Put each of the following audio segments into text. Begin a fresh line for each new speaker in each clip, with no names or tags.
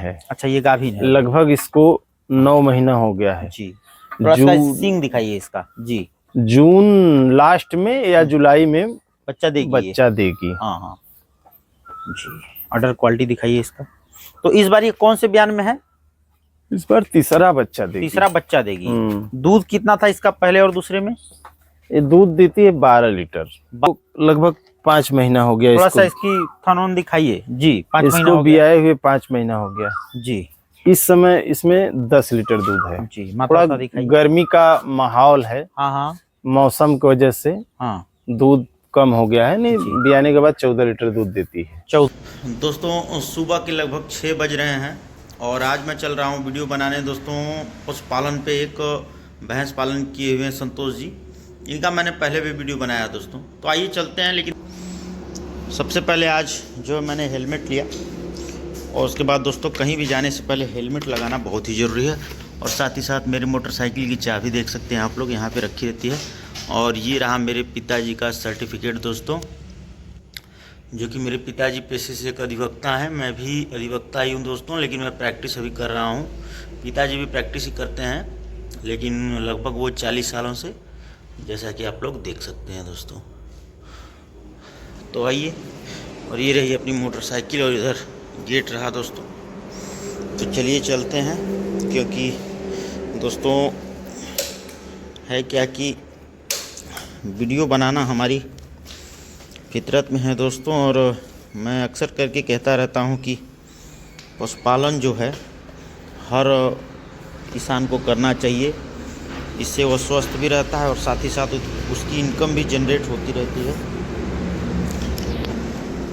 है।
अच्छा, ये गाभिन है।
लगभग इसको 9 महीना हो गया है
जी। थोड़ा सा सींग दिखाइए इसका। जी।
जून लास्ट में या जुलाई में
बच्चा देगी। हाँ हाँ जी। अडर क्वालिटी दिखाइए इसका। तो इस बार ये कौन से बयान में है?
इस बार तीसरा बच्चा देगी।
दूध कितना था इसका पहले और दूसरे में?
ये दूध देती है 12 लीटर। लगभग 5 महीना हो गया।
थोड़ा सा इसकी थनौन दिखाइए। जी, 5 महीना
इसको
हो गया।
बियाए हुए 5 महीना हो गया
जी।
इस समय इसमें 10 लीटर दूध है।
जी,
थोड़ा गर्मी का माहौल है।
हाँ हाँ,
मौसम की वजह से
हाँ
दूध कम हो गया है। नहीं, बियाने के बाद 14 लीटर दूध देती है।
दोस्तों, सुबह के लगभग 6 बज रहे हैं और आज मैं चल रहा हूँ वीडियो बनाने। दोस्तों, पशुपालन पे एक भैंस पालन किए हुए हैं संतोष जी। इनका मैंने पहले भी वीडियो बनाया दोस्तों, तो आइए चलते हैं। लेकिन सबसे पहले आज जो मैंने हेलमेट लिया, और उसके बाद दोस्तों कहीं भी जाने से पहले हेलमेट लगाना बहुत ही ज़रूरी है। और साथ ही साथ मेरी मोटरसाइकिल की चाबी देख सकते हैं आप लोग, यहाँ पे रखी रहती है। और ये रहा मेरे पिताजी का सर्टिफिकेट दोस्तों, जो कि मेरे पिताजी पेशे से एक अधिवक्ता हैं। मैं भी अधिवक्ता ही हूँ दोस्तों, लेकिन मैं प्रैक्टिस अभी कर रहा हूँ। पिताजी भी प्रैक्टिस ही करते हैं, लेकिन लगभग वो 40 सालों से, जैसा कि आप लोग देख सकते हैं दोस्तों। तो आइए, और ये रही अपनी मोटरसाइकिल और इधर गेट रहा दोस्तों। तो चलिए चलते हैं, क्योंकि दोस्तों है क्या कि वीडियो बनाना हमारी फितरत में है दोस्तों। और मैं अक्सर करके कहता रहता हूँ कि पशुपालन जो है हर किसान को करना चाहिए। इससे वो स्वस्थ भी रहता है और साथ ही साथ उसकी इनकम भी जनरेट होती रहती है।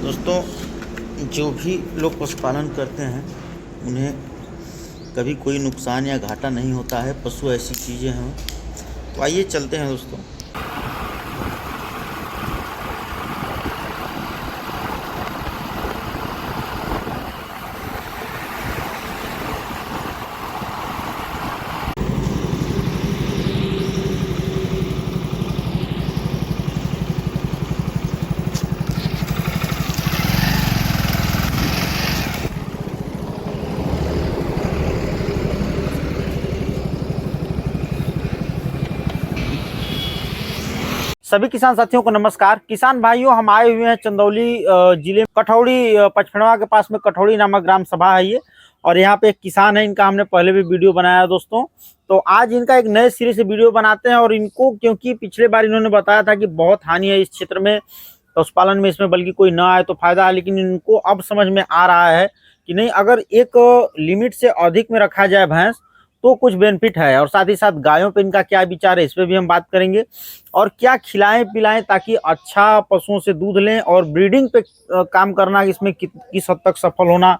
दोस्तों, जो भी लोग पशुपालन करते हैं उन्हें कभी कोई नुकसान या घाटा नहीं होता है। पशु ऐसी चीज़ें हैं। तो आइए चलते हैं दोस्तों। सभी किसान साथियों को नमस्कार। किसान भाइयों, हम आए हुए हैं चंदौली जिले कठौड़ी, पचफणवा के पास में कठौड़ी नामक ग्राम सभा है ये। और यहाँ पे एक किसान है, इनका हमने पहले भी वीडियो बनाया दोस्तों। तो आज इनका एक नए सिरे से वीडियो बनाते हैं। और इनको, क्योंकि पिछले बार इन्होंने बताया था कि बहुत हानि है इस क्षेत्र में पशुपालन में, इसमें बल्कि कोई ना आए तो फायदा है। लेकिन इनको अब समझ में आ रहा है कि नहीं, अगर एक लिमिट से अधिक में रखा जाए भैंस तो कुछ बेनिफिट है। और साथ ही साथ गायों पे इनका क्या विचार है, इस पर भी हम बात करेंगे। और क्या खिलाएं पिलाएं ताकि अच्छा पशुओं से दूध लें, और ब्रीडिंग पे काम करना, इसमें किस हद तक सफल होना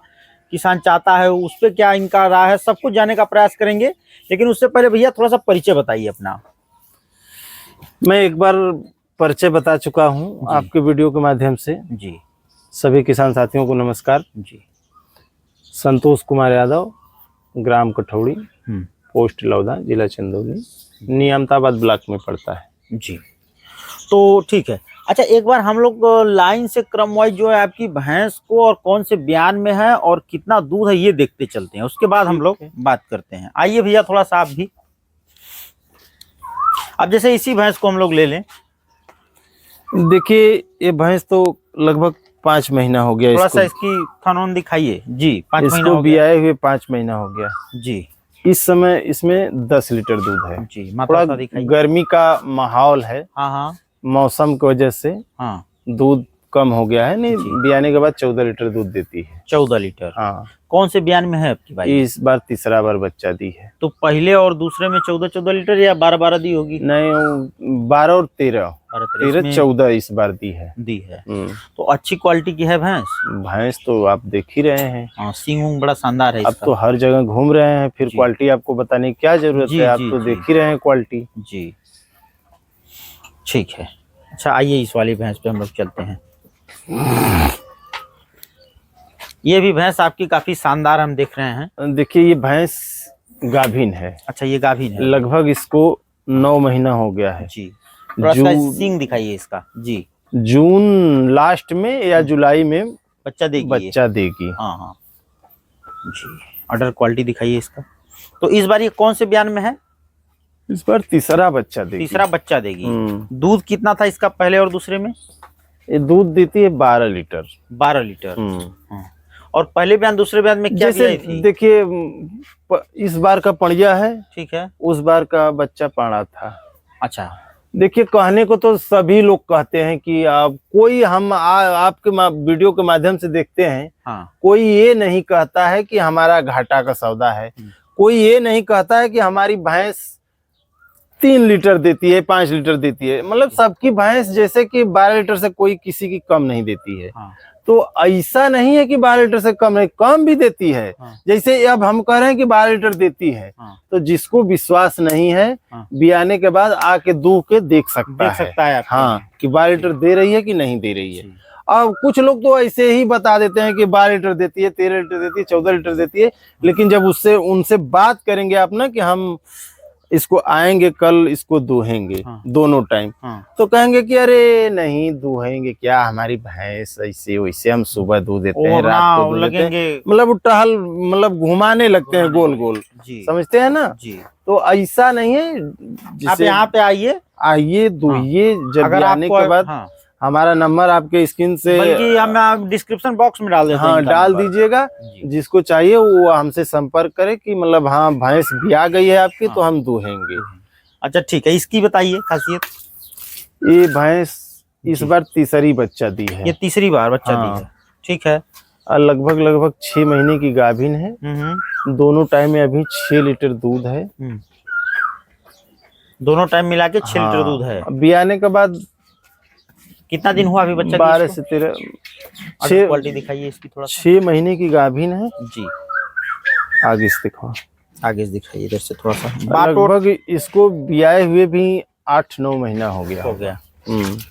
किसान चाहता है, उस पर क्या इनका राय है, सब कुछ जानने का प्रयास करेंगे। लेकिन उससे पहले भैया थोड़ा सा परिचय बताइए अपना।
मैं एक बार परिचय बता चुका हूँ आपके वीडियो के माध्यम से।
जी।
सभी किसान साथियों को नमस्कार।
जी।
संतोष कुमार यादव, ग्राम कठौड़ी, पोस्ट लौदा, जिला चंदौली, नियामताबाद ब्लॉक में पड़ता है।
जी। तो ठीक है। अच्छा, एक बार हम लोग लाइन से क्रम वाइज जो है आपकी भैंस को और कौन से बयान में है और कितना दूध है ये देखते चलते हैं, उसके बाद हम लोग बात करते हैं। आइए भैया, थोड़ा सा आप भी। अब जैसे इसी भैंस को हम लोग ले लें।
देखिए, ये भैंस तो लगभग 5 महीना हो गया।
थोड़ा सा इसकी थनौन दिखाइए। जी, 5 महीना
इसको बियाए हुए 5 महीना हो गया।
जी।
इस समय इसमें 10 लीटर दूध है।
जी,
थोड़ा गर्मी का माहौल है।
हाँ हाँ,
मौसम की वजह से
हाँ
दूध कम हो गया है। नहीं, बियाने के बाद 14 लीटर दूध देती है।
14 लीटर।
हाँ।
कौन से बयान में है आपकी भाई?
इस बार तीसरा बार बच्चा दी है।
तो पहले और दूसरे में 14 लीटर या 12 दी होगी?
नहीं, 12 और 13 14 इस बार दी है।
तो अच्छी क्वालिटी की है भैंस।
भैंस तो आप देख ही रहे हैं।
हाँ, सींग उंग बड़ा शानदार है।
अब तो हर जगह घूम रहे हैं, फिर क्वालिटी आपको बताने की क्या जरूरत है। आप तो देख ही रहे हैं क्वालिटी।
जी, ठीक है। अच्छा, आइए इस वाली भैंस पे हम लोग चलते हैं। ये भी भैंस आपकी काफी शानदार हम देख रहे हैं।
देखिए, ये भैंस गाभिन है।
अच्छा, ये गाभिन है।
लगभग इसको 9 महीना हो गया है।
जी। थोड़ा सा सींग दिखाइए इसका। जी।
जून लास्ट में या जुलाई में बच्चा देगी।
हाँ हाँ जी, अडर क्वालिटी दिखाइए इसका। तो इस बार ये कौन से बयान में है?
इस बार तीसरा बच्चा देगी।
तीसरा बच्चा देगी। दूध कितना था इसका पहले और दूसरे में?
ये दूध देती है 12 लीटर।
12 लीटर। हाँ। और पहले बयान दूसरे बयान में क्या
जैसे
थी?
देखिए इस बार का पड़िया है,
ठीक है,
उस बार का बच्चा पाड़ा था।
अच्छा।
देखिए कहने को तो सभी लोग कहते हैं कि आप कोई हम आपके वीडियो के माध्यम से देखते हैं।
हाँ।
कोई ये नहीं कहता है कि हमारा घाटा का सौदा है, कोई ये नहीं कहता है कि हमारी भैंस 3 लीटर देती है, 5 लीटर देती है। मतलब सबकी भैंस जैसे कि 12 लीटर से कोई किसी की कम नहीं देती है।
हाँ।
तो ऐसा नहीं है कि 12 लीटर से कम नहीं, कम भी देती है।
हाँ।
जैसे अब हम कह रहे हैं कि 12 लीटर देती है।
हाँ।
तो जिसको विश्वास नहीं है,
हाँ।
बियाने के बाद आके दूह के देख सकता है। हाँ, कि 12 लीटर दे रही है कि नहीं दे रही है। अब कुछ लोग तो ऐसे ही बता देते हैं कि 12 लीटर देती है, 13 लीटर देती है, 14 लीटर देती है। लेकिन जब उनसे बात करेंगे आप ना कि हम इसको आएंगे कल इसको दूहेंगे,
हाँ।
दोनों टाइम,
हाँ।
तो कहेंगे कि अरे नहीं दूहेंगे क्या, हमारी भैंस ऐसे वैसे, हम सुबह दूध देते हैं, रात को दूध देते हैं। मतलब टहल मतलब घुमाने लगते हैं गोल गोल, समझते हैं ना जी। तो ऐसा नहीं है।
आप यहाँ पे आइए
दूहिए। जब आने के बाद हमारा नंबर आपके स्क्रीन से,
बल्कि हम डिस्क्रिप्शन बॉक्स में डाल देते हैं।
हाँ, डाल दीजिएगा। जिसको चाहिए वो हमसे संपर्क करे कि मतलब हाँ भैंस भी आ गई है आपकी, तो हम दूहेंगे।
अच्छा ठीक है, इसकी बताइए खासियत।
ये भैंस इस बार तीसरी बच्चा दी है।
ये तीसरी बार बच्चा दी है, ठीक है।
लगभग 6 महीने की गाभिन है। दोनों टाइम में अभी 6 लीटर दूध है।
दोनों टाइम मिला के 6 लीटर दूध है।
बियाने के बाद
कितना दिन हुआ अभी बच्चा?
12 से 13।
क्वालिटी दिखाइए इसकी थोड़ा।
6 महीने की गाभिन है
जी।
आगे से दिखाओ,
आगे से दिखाइए इधर से थोड़ा सा।
लगभग इसको बियाए हुए भी 8-9 महीना हो गया।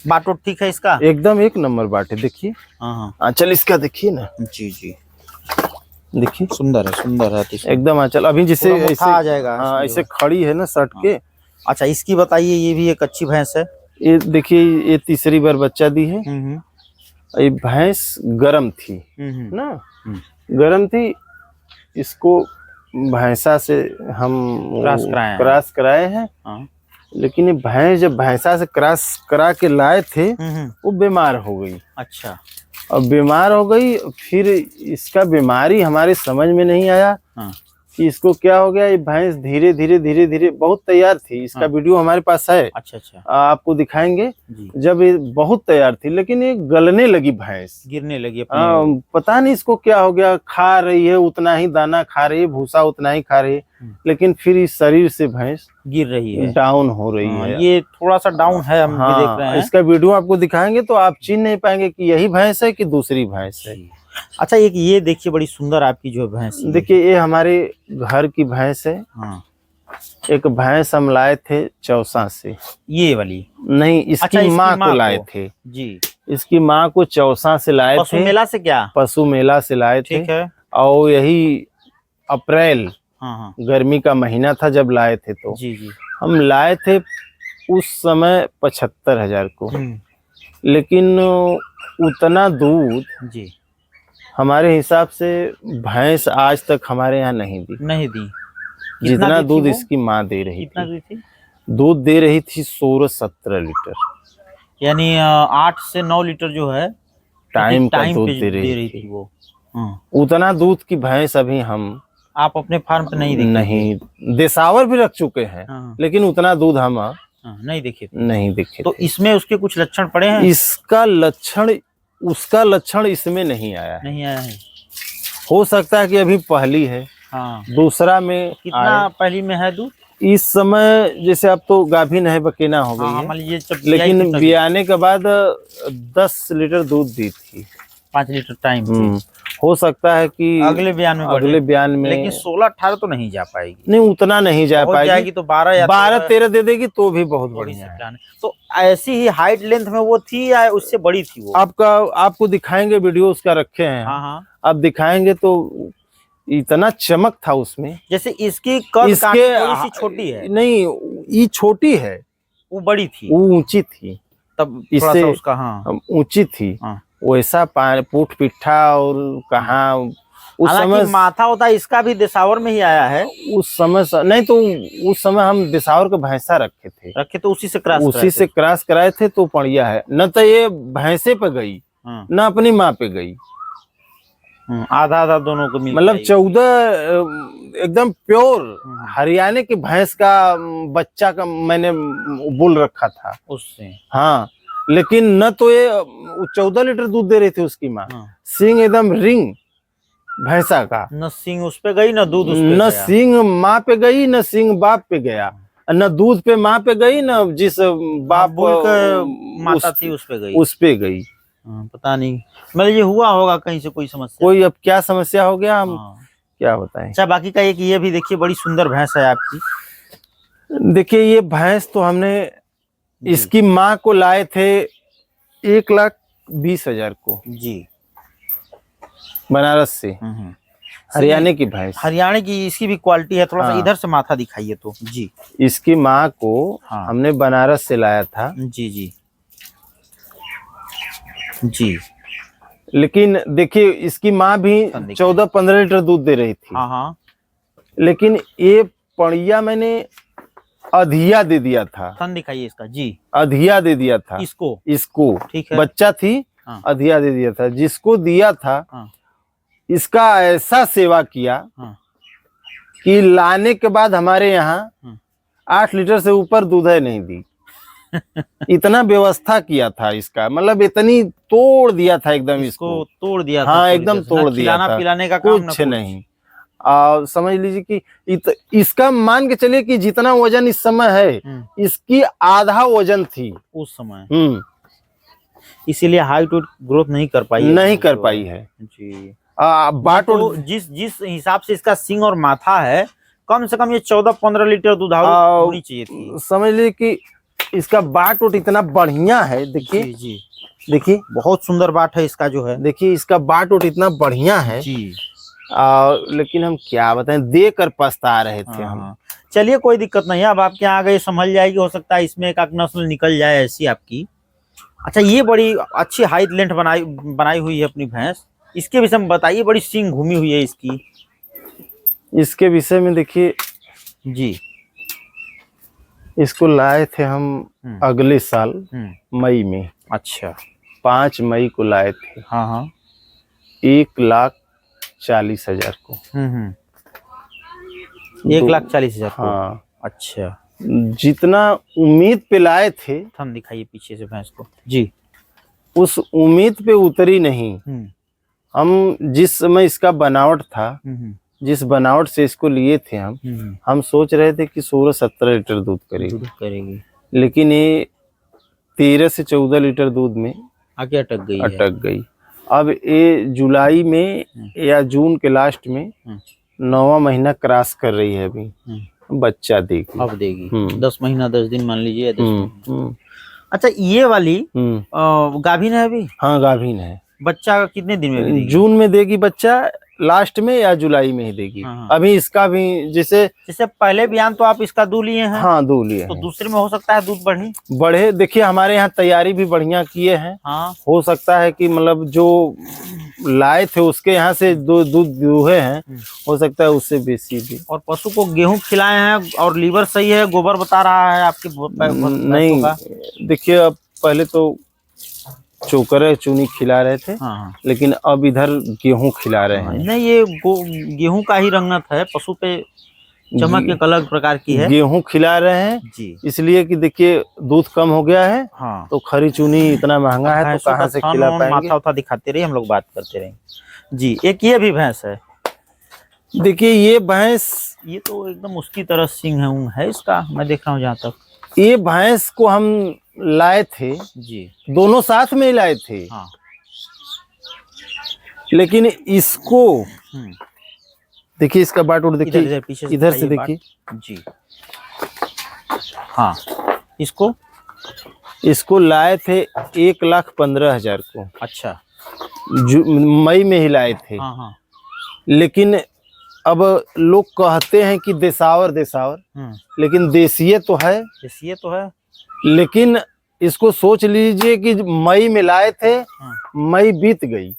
बाटो ठीक है इसका?
एकदम एक नंबर बाटे। देखिए आंचल इसका देखिए ना।
जी जी,
देखिए
सुंदर है
एकदम आंचल। अभी जिसे ऐसे
आ जाएगा।
हाँ, ऐसे खड़ी है ना सट के।
अच्छा, इसकी बताइए। ये भी एक अच्छी भैंस है।
ये देखिए, ये तीसरी बार बच्चा दी है। ये भैंस गरम थी ना, गरम थी। इसको भैंसा से हम क्रॉस कराए हैं। लेकिन ये भैंस जब भैंसा से क्रॉस करा के लाए थे, वो बीमार हो गई।
अच्छा।
अब बीमार हो गई, फिर इसका बीमारी हमारे समझ में नहीं आया कि इसको क्या हो गया। ये भैंस धीरे धीरे बहुत तैयार थी। इसका वीडियो हमारे पास है।
अच्छा।
आपको दिखाएंगे। जब ये बहुत तैयार थी, लेकिन ये गलने लगी, भैंस
गिरने लगी।
पता नहीं इसको क्या हो गया। खा रही है उतना ही दाना खा रही है, भूसा उतना ही खा रही है, लेकिन फिर इस शरीर से भैंस
गिर रही है,
डाउन हो रही है।
ये थोड़ा सा डाउन है, हम भी देख रहे हैं।
इसका वीडियो आपको दिखाएंगे तो आप चिन्ह नहीं पाएंगे कि यही भैंस है कि दूसरी भैंस है।
अच्छा, एक ये देखिए बड़ी सुंदर आपकी जो भैंस।
देखिए, ये हमारे घर की भैंस है। एक भैंस हम लाए थे चौसा से।
ये वाली
नहीं, इसकी माँ को लाए थे जी। इसकी माँ को चौसा से लाए थे।
पशु मेला से? क्या
पशु मेला से लाए थे।
ठीक है।
और यही अप्रैल गर्मी का महीना था जब लाए थे। तो
जी।
हम लाए थे उस समय 75,000 को। लेकिन उतना दूध
जी
हमारे हिसाब से भैंस आज तक हमारे यहाँ नहीं दी। जितना दूध इसकी माँ दे रही थी। दूध दे रही थी 16-17 लीटर,
यानी 8 से 9 लीटर जो है
टाइम का दूध दे रही थी वो। उतना दूध की भैंस अभी
आप अपने फार्म पे
नहीं। देसावर भी रख चुके हैं, लेकिन उतना दूध हम नहीं देखे।
तो इसमें उसके कुछ लक्षण पड़े हैं?
उसका लक्षण इसमें नहीं आया है। हो सकता है कि अभी पहली है। दूसरा में
कितना पहली में है दूध
इस समय? जैसे अब तो गाभिन है, बकेना हो गई है। लेकिन बियाने के बाद 10 लीटर दूध दी थी,
5 लीटर टाइम।
हो सकता है कि
अगले बयान में लेकिन 16-18 तो नहीं जा पाएगी।
नहीं, उतना नहीं जा पाएगी।
तो 12-13
दे देगी तो भी बहुत बढ़िया है।
तो ऐसी ही हाइट लेंथ में वो थी या उससे बड़ी थी वो?
आपको दिखाएंगे, वीडियो उसका रखे हैं। आप दिखाएंगे तो इतना चमक था उसमें।
जैसे इसकी थोड़ी सी छोटी है।
नहीं, ये छोटी है,
वो बड़ी थी,
वो ऊंची थी।
तब इससे उसका
ऊंची थी। वैसा पूठ पिट्ठा और कहाँ उस समय
माथा होता इसका भी देसावर में ही आया है।
उस समय नहीं तो उस समय हम देसावर के भैंसा रखे तो उसी से क्रॉस कराए थे तो पड़िया है। न तो ये भैंसे पे गई न अपनी माँ पे गई,
आधा आधा दोनों को मिल,
मतलब 14 एकदम प्योर हरियाणा की भैंस का बच्चा का मैंने बुल रखा था
उससे।
हाँ, लेकिन न तो ये 14 लीटर दूध दे रही थी उसकी माँ। सींग एकदम रिंग भैंसा का,
न सींग उस पे गई न दूध उस पे
न सींग माँ पे गई न सींग बाप पे गया, न दूध पे माँ पे गई न जिस बाप
माता थी उस
पे गई।
पता नहीं, मतलब ये हुआ होगा कहीं से कोई समस्या,
कोई अब क्या समस्या हो गया हम क्या बताएं।
अच्छा, बाकी का एक ये भी देखिए बड़ी सुंदर भैंस है आपकी।
देखिए ये भैंस तो हमने इसकी माँ को लाए थे 1,20,000 को
जी,
बनारस से। हरियाणा की भैंस,
हरियाणा की। इसकी भी क्वालिटी है, थोड़ा सा इधर से माथा दिखाइए तो जी।
इसकी माँ को हमने बनारस से लाया था।
जी जी जी।
लेकिन देखिए इसकी माँ भी 14-15 लीटर दूध दे रही थी।
हाँ,
लेकिन ये पड़िया मैंने अधिया दे दिया था।
थन दिखाइए इसका जी।
अधिया दे दिया था इसको
ठीक है,
बच्चा थी। अधिया दे दिया था, जिसको दिया था इसका ऐसा सेवा किया कि लाने के बाद हमारे यहाँ 8 लीटर से ऊपर दूध है नहीं दी। इतना व्यवस्था किया था इसका, मतलब इतनी तोड़ दिया था एकदम, इसको
तोड़ दिया था।
हाँ एकदम तोड़ दिया था,
पिलाने का
कुछ नहीं। समझ लीजिए कि इसका मान के चलिए कि जितना वजन इस समय है इसकी आधा वजन थी
उस समय। इसीलिए हाइट ग्रोथ नहीं कर पाई है जी। बाट तो जिस हिसाब से इसका सींग और माथा है, कम से कम ये 14-15 लीटर दूध होनी चाहिए थी।
समझ लीजिए कि इसका बाट उट इतना बढ़िया है। देखिए
जी,
देखिए
बहुत सुंदर बाट है इसका जो है।
देखिए इसका बाट उट इतना बढ़िया है
जी।
लेकिन हम क्या बताएं, देकर पछता रहे थे हम।
चलिए कोई दिक्कत नहीं है, अब आपके यहाँ गए संभल जाएगी, हो सकता है इसमें एक नस्ल निकल जाए ऐसी आपकी। अच्छा, ये बड़ी अच्छी हाइट लेंथ बनाई हुई है अपनी भैंस। इसके विषय में बताइए, बड़ी सींग घूमी हुई है इसकी।
इसके विषय में देखिए
जी,
इसको लाए थे हम अगले साल मई में।
अच्छा,
5 मई को लाए थे।
हाँ
1,40,000 को।
1,40,000 को।
हाँ
अच्छा,
जितना उम्मीद पे लाए थे,
थन दिखाइए पीछे से भैंस को जी,
उस उम्मीद पे उतरी नहीं। हम जिस समय इसका बनावट था, जिस बनावट से इसको लिए थे हम सोच रहे थे कि 16-17 लीटर दूध करेगी, लेकिन ये 13 से 14 लीटर दूध में
आगे अटक गई।
अब ये जुलाई में या जून के लास्ट में 9वां महीना क्रॉस कर रही है, अभी बच्चा देगी।
अब देगी 10 महीना 10 दिन मान लीजिए। अच्छा, ये वाली गाभिन है अभी?
हाँ गाभिन है।
बच्चा कितने दिन में देगी?
जून में देगी बच्चा, लास्ट में या जुलाई में ही देगी। अभी इसका भी जैसे पहले बयान तो आप इसका दूध लिए हैं। हाँ दूध लिए, तो दूसरे में हो सकता है दूध बढ़े। देखिए हमारे यहाँ तैयारी भी बढ़िया किए हैं। हो सकता है कि मतलब जो लाए थे उसके यहाँ से दूध दूहे हैं, हो सकता है उससे बेसी भी। और पशु को गेहूं खिलाए हैं और लीवर सही है, गोबर बता रहा है आपके नहीं। देखिए अब पहले तो चोकर चूनी खिला रहे थे, लेकिन अब इधर गेहूं खिला रहे हैं। नहीं, ये गेहूं का ही रंगत है, पशु पे चमक एक अलग प्रकार की है। गेहूं खिला रहे हैं जी, इसलिए कि देखिए दूध कम हो गया है। तो खरी चूनी इतना महंगा है, तो कहाँ से खिला पाएंगे। माथा उठा दिखाते रहिए, हम लोग बात करते रहेंगे जी। एक ये भी भैंस है, देखिए ये भैंस, ये तो एकदम उसकी तरह सिंह है इसका, मैं देख रहा हूँ जहाँ तक। ये भैंस को हम लाए थे जी, दोनों साथ में ही लाए थे। लेकिन इसको देखिए, इसका बाट उठ देखिए, इधर से देखिए जी। हाँ, इसको लाए थे 1,15,000 को। अच्छा, मई में ही लाए थे। लेकिन अब लोग कहते हैं कि देसावर, लेकिन देसीय तो है। लेकिन इसको सोच लीजिए कि मई में लाए थे, मई बीत गई,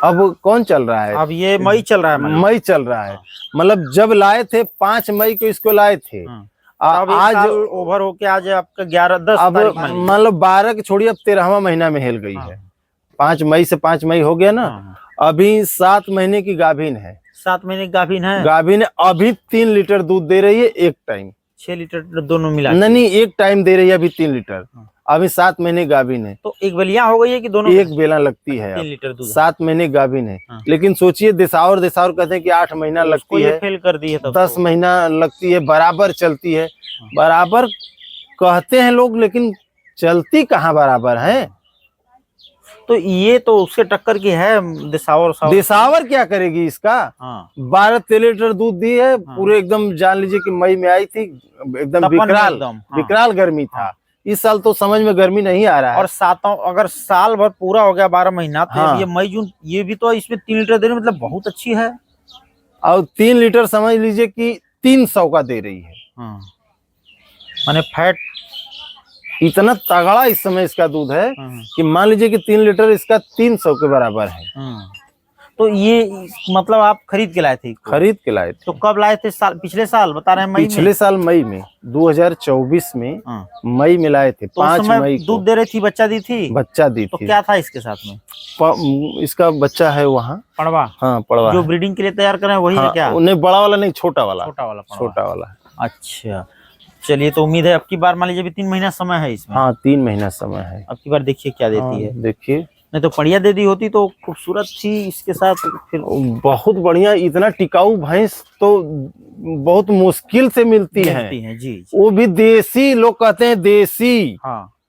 अब कौन चल रहा है?
अब ये मई चल रहा है,
मई चल रहा है। मतलब जब लाए थे 5 मई को इसको लाए थे,
अब आज ओवर होके आज आपका 11-10
अब
तारीख
मतलब 12 की छोड़िए, अब 13वां महीना में हिल गई है। 5 मई से 5 मई हो गया ना। अभी 7 महीने की गाभिन है।
7 महीने की गाभिन है।
गाभिन अभी 3 लीटर दूध दे रही है एक टाइम।
6 लीटर दोनों मिला?
नहीं, एक टाइम दे रही है अभी 3 लीटर। अभी 7 महीने गाभिन है।
तो एक बेलिया हो गई है कि दोनों? एक
बेला लगती है।
3 लीटर दूध।
7 महीने गाभिन है। लेकिन सोचिए, देसावर कहते हैं कि 8 महीना लगती है,
फेल कर दी है।
10 महीना लगती है, बराबर चलती है। बराबर कहते हैं लोग, लेकिन चलती कहाँ बराबर है।
तो ये तो उससे टक्कर की है
देसावर क्या करेगी इसका? 12-13 लीटर दूध दी है पूरे, एकदम जान लीजिए कि मई में आई थी, एकदम विकराल गर्मी था। इस साल तो समझ में गर्मी नहीं आ रहा है।
और अगर साल भर पूरा हो गया 12 महीना, तो ये मई जून ये भी तो इसमें 3 लीटर दे रही, मतलब बहुत अच्छी है।
और 3 लीटर समझ लीजिए कि 300 का दे रही है।
माने फैट
इतना तगड़ा इस समय इसका दूध है कि मान लीजिए कि 3 लीटर इसका 300 के बराबर है।
तो ये मतलब आप खरीद के लाए थे?
खरीद के लाए थे।
तो कब लाए थे? पिछले साल बता रहे हैं मई में?
पिछले साल मई में, 2024 में मई में लाए थे।
तो 5 मई को दूध दे रही थी, बच्चा दी थी?
बच्चा दी थी।
तो क्या था इसके साथ में?
इसका बच्चा है वहाँ
पड़वा।
हाँ, पड़वा
जो ब्रीडिंग के लिए तैयार कर रहे हैं वही है क्या?
नहीं, बड़ा वाला नहीं, छोटा वाला।
छोटा वाला। अच्छा, चलिए, तो उम्मीद है अब की बार मान लीजिए 3 महीना समय है इसमें।
हाँ, 3 महीना समय है।
अब की बार देखिए क्या देती है।
देखिए,
नहीं तो बढ़िया दे दी होती तो खूबसूरत थी इसके साथ। फिर
बहुत बढ़िया, इतना टिकाऊ भैंस तो बहुत मुश्किल से मिलती है
जी।
वो भी देसी, लोग कहते हैं देसी।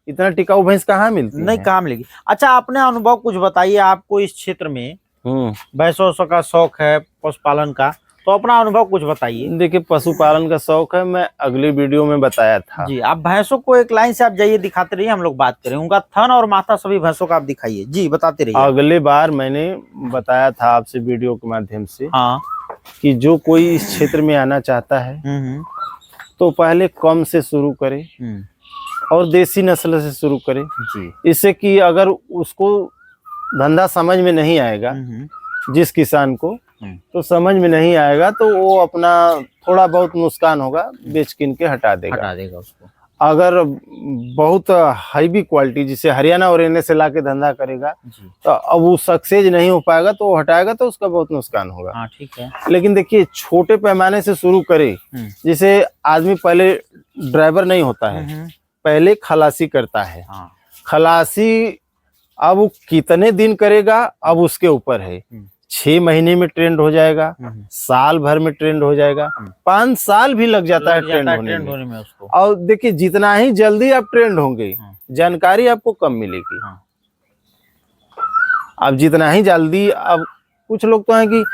इतना टिकाऊ भैंस कहाँ मिलती
नहीं, कहाँ मिलेगी। अच्छा, अपने अनुभव कुछ बताइए। आपको इस क्षेत्र में भैंसों का शौक है, पशुपालन का, तो अपना अनुभव कुछ बताइए।
देखिए, पशुपालन का शौक है, मैं अगली वीडियो में बताया था
जी। आप भैंसों को एक लाइन से आप जाइए, दिखाते रहिए, हम लोग बात करें। उनका थन और माथा सभी भैंसों का आप दिखाइए जी, बताते रहिए।
अगले बार मैंने बताया था आपसे वीडियो के माध्यम से कि जो कोई इस क्षेत्र में आना चाहता है तो पहले कम से शुरू करे और देसी नस्ल से शुरू करे जी। इससे कि अगर उसको धंधा समझ में नहीं आएगा, जिस किसान को तो समझ में नहीं आएगा, तो वो अपना थोड़ा बहुत नुकसान होगा, बेच किन के हटा देगा उसको। अगर बहुत हाईवी क्वालिटी, जिसे हरियाणा और से लाके धंधा करेगा, तो अब वो सक्सेस नहीं हो पाएगा, तो वो हटाएगा तो उसका बहुत नुकसान होगा।
ठीक है। लेकिन
देखिए, छोटे पैमाने से शुरू करे। जैसे आदमी पहले ड्राइवर नहीं होता है, पहले खलासी करता है। खलासी अब वो कितने दिन करेगा, अब उसके ऊपर है। 6 महीने में ट्रेंड हो जाएगा, साल भर में ट्रेंड हो जाएगा, 5 साल भी लग जाता है ट्रेंड होने में उसको। और देखिए, जितना ही जल्दी आप ट्रेंड होंगे, जानकारी आपको कम मिलेगी। अब जितना ही जल्दी, अब कुछ लोग तो हैं कि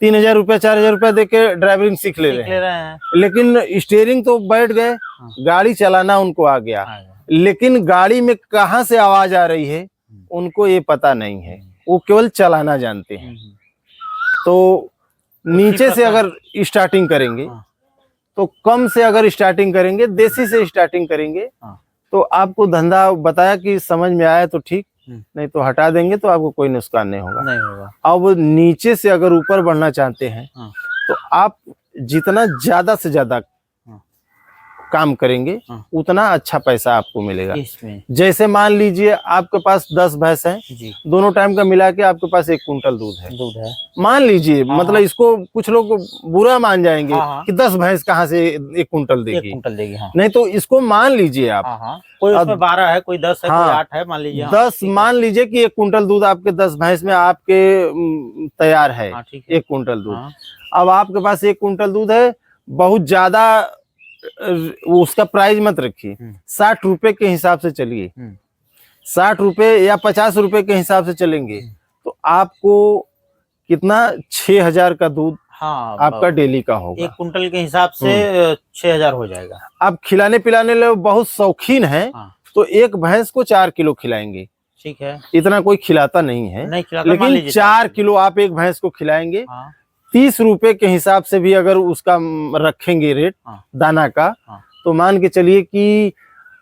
3,000 रुपया 4,000 रुपया देके ड्राइविंग सीख ले रहे हैं, लेकिन स्टीयरिंग तो बैठ गए, गाड़ी चलाना उनको आ गया, लेकिन गाड़ी में कहाँ से आवाज आ रही है उनको ये पता नहीं है, वो केवल चलाना जानते हैं। तो नीचे से अगर स्टार्टिंग करेंगे, तो कम से अगर स्टार्टिंग करेंगे, देसी से स्टार्टिंग करेंगे, तो आपको धंधा बताया कि समझ में आया तो ठीक, नहीं तो हटा देंगे तो आपको कोई नुकसान नहीं होगा। अब नीचे से अगर ऊपर बढ़ना चाहते हैं तो आप जितना ज्यादा से ज्यादा काम करेंगे उतना अच्छा पैसा आपको मिलेगा इसमें। जैसे मान लीजिए आपके पास 10 भैंस हैं, दोनों टाइम का मिला के आपके पास 1 कुंटल दूध है। मान लीजिए, मतलब इसको कुछ लोग बुरा मान जाएंगे कि 10 भैंस कहाँ से 1 कुंटल देगी। नहीं तो इसको मान लीजिए आप,
कोई उसमें 12 है, कोई 10 है, कोई 8 है, मान लीजिए
10, मान लीजिए कि 1 कुंटल दूध आपके 10 भैंस में आपके तैयार है। 1 कुंटल दूध, अब आपके पास 1 कुंटल दूध है, बहुत ज्यादा उसका प्राइस मत रखिए, 60 रुपए के हिसाब से चलिए, 60 रुपए या 50 रुपए के हिसाब से चलेंगे तो आपको कितना 6,000 का दूध आपका डेली का होगा।
1 कुंटल के हिसाब से 6,000 हो जाएगा।
आप खिलाने पिलाने लोग बहुत शौकीन हैं तो एक भैंस को 4 किलो खिलाएंगे,
ठीक है,
इतना कोई खिलाता नहीं है, लेकिन 4 किलो आप एक भैंस को खिलाएंगे। 30 रुपए के हिसाब से भी अगर उसका रखेंगे रेट दाना का, तो मान के चलिए कि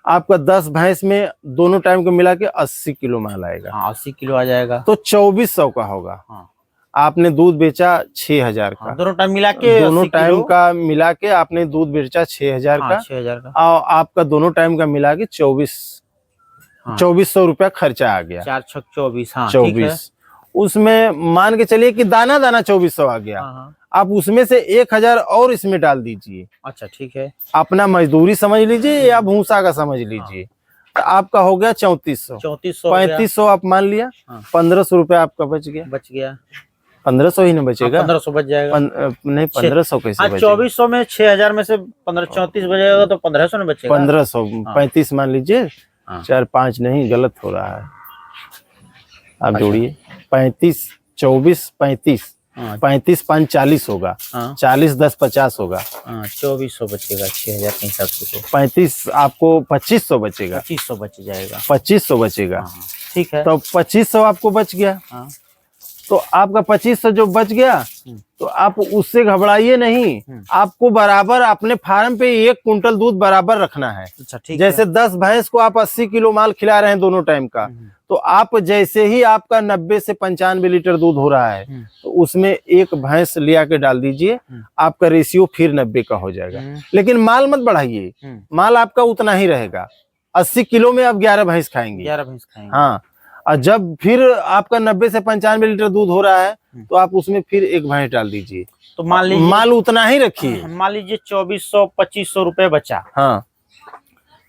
आपका 10 भैंस में दोनों टाइम को मिला के 80 किलो माल आएगा।
हाँ 80 किलो आ जाएगा।
तो 2400 का होगा।
हाँ।
आपने दूध बेचा 6000 का।
हाँ, दोनों टाइम मिला के
दोनों
80
टाइम
किलो
का मिला के आपने दूध बेचा 6000
हाँ,
का।
6000 का।
और आपका दोनों टाइम का मिला के 2400 रुपया खर्चा आ गया।
4 छक 24। हाँ, ठीक है।
24 उसमें मान के चलिए कि दाना 2400 आ गया।
हाँ।
आप उसमें से 1000 और इसमें डाल दीजिए।
अच्छा ठीक है।
अपना मजदूरी समझ लीजिए या भूसा का समझ लीजिए। तो आपका हो गया 3400। 3500 आप मान लिया। 1500 रुपया आपका बच गया। 1500 ही ना बचेगा।
1500 बच जाएगा।
नहीं 1500 कैसे बचेगा?
2400 में 6000 में से 34 बचेगा तो 1500 में बचेगा।
1500 35 मान लीजिए। 4 5 नहीं, गलत हो रहा है। आप जोड़िए 35 24 35 35 5 40 होगा। 40 10 50 होगा।
2400 बचेगा 6000 के हिसाब से। तो
35 आपको 2500 बचेगा।
2500 बच जाएगा।
2500 बचेगा।
ठीक है।
तो 2500 आपको बच गया। तो आपका 2500 जो बच गया तो आप उससे घबराइए नहीं। आपको बराबर अपने फार्म पे 1 कुंटल दूध बराबर रखना है।
अच्छा ठीक
जैसे
है।
10 भैंस को आप 80 किलो माल खिला रहे हैं दोनों टाइम का, तो आप जैसे ही आपका 90 से 95 लीटर दूध हो रहा है तो उसमें 1 भैंस लिया के डाल दीजिए। आपका रेशियो फिर 90 का हो जाएगा। लेकिन माल मत बढ़ाइए, माल आपका उतना ही रहेगा। 80 किलो में आप 11 भैंस खाएंगे।
11 भैंस खाएंगे।
हाँ, और जब फिर आपका 90 से 95 लीटर दूध हो रहा है तो आप उसमें फिर 1 भैंस डाल दीजिए।
तो मान लीजिए
माल उतना ही रखिए।
मान लीजिए 2400 2500 रुपए बचा।
हाँ,